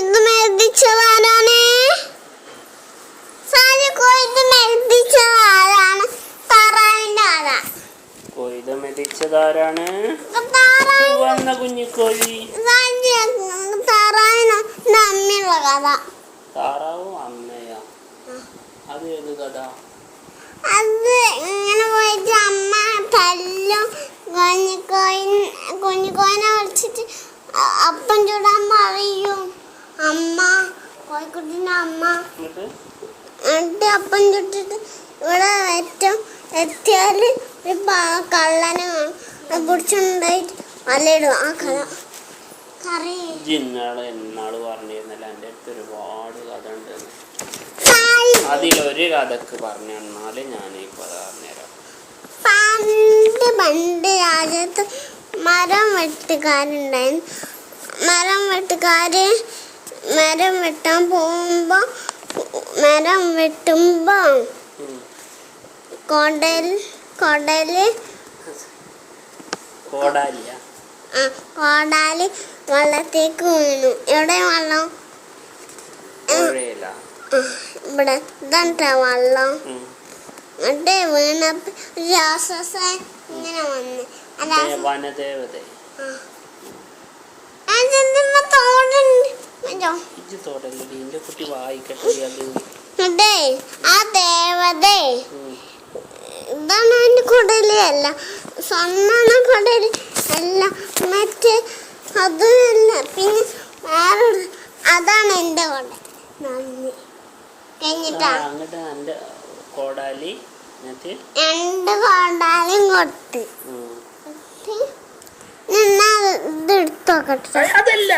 ഇത് മെതിച്ചതാരാണ്? കൊയ്ത് മെതിച്ചതാരാണ്? താറാവിന്റെ ആരാ? കൊയ്ത് മെതിച്ചതാരാണ്? ചുവന്ന കുഞ്ഞിക്കോഴി. താറാവിന് അമ്മയുള്ള കഥ. താറാവും അമ്മയാ? അത് ഏത് കഥ? അത് ഇങ്ങനെ പോയിട്ട് അമ്മ തല്ലും കുഞ്ഞിക്കോയിനെ വിളിച്ചിട്ട് അപ്പം ചൂടാൻ പറയും. അമ്മ കോഴിക്കുട്ടിന്റെ അമ്മ എന്നിട്ട് അപ്പം ചുട്ടിട്ട് ഇവിടെ എത്തിയാല് ഒരു കള്ളനെ പിടിച്ചുണ്ടായിട്ട് വലയിടും. ആ കഥ കറി എന്നാള് പറഞ്ഞിരുന്നല്ലോ എൻ്റെ അടുത്ത് ഒരുപാട് കഥ ഉണ്ട്. അതിലൊരു കഥക്ക് പറഞ്ഞു തന്നാല് ഞാനിപ്പോ പറഞ്ഞുതരാം. പണ്ട് രാജ്യത്ത് മരം വെട്ടുകാരുണ്ടായിരുന്നു. മരം വെട്ടാൻ പോകുമ്പോ കോടാലി വെള്ളത്തേക്ക് വീണു. എവിടെ വെള്ളം? ഇവിടെ ഇതാ വെള്ളം. എന്നിട്ട് വീണപ്പോ രാക്ഷസൻ ഇങ്ങനെ വന്ന് ആ ദേവതേ ഇതാണ് എന്റെ കുടലി അല്ല, സ്വർണ്ണ കുടലി അല്ല, മറ്റേ അതല്ല, പിന്നെ വേറെ അതാണ് എന്റെ കുട. നന്ദി കഴിഞ്ഞിട്ടാ രണ്ട് കോടാലിയും കൊടുത്ത് ഇത് എടുത്തോക്കട്ടെ. അതല്ല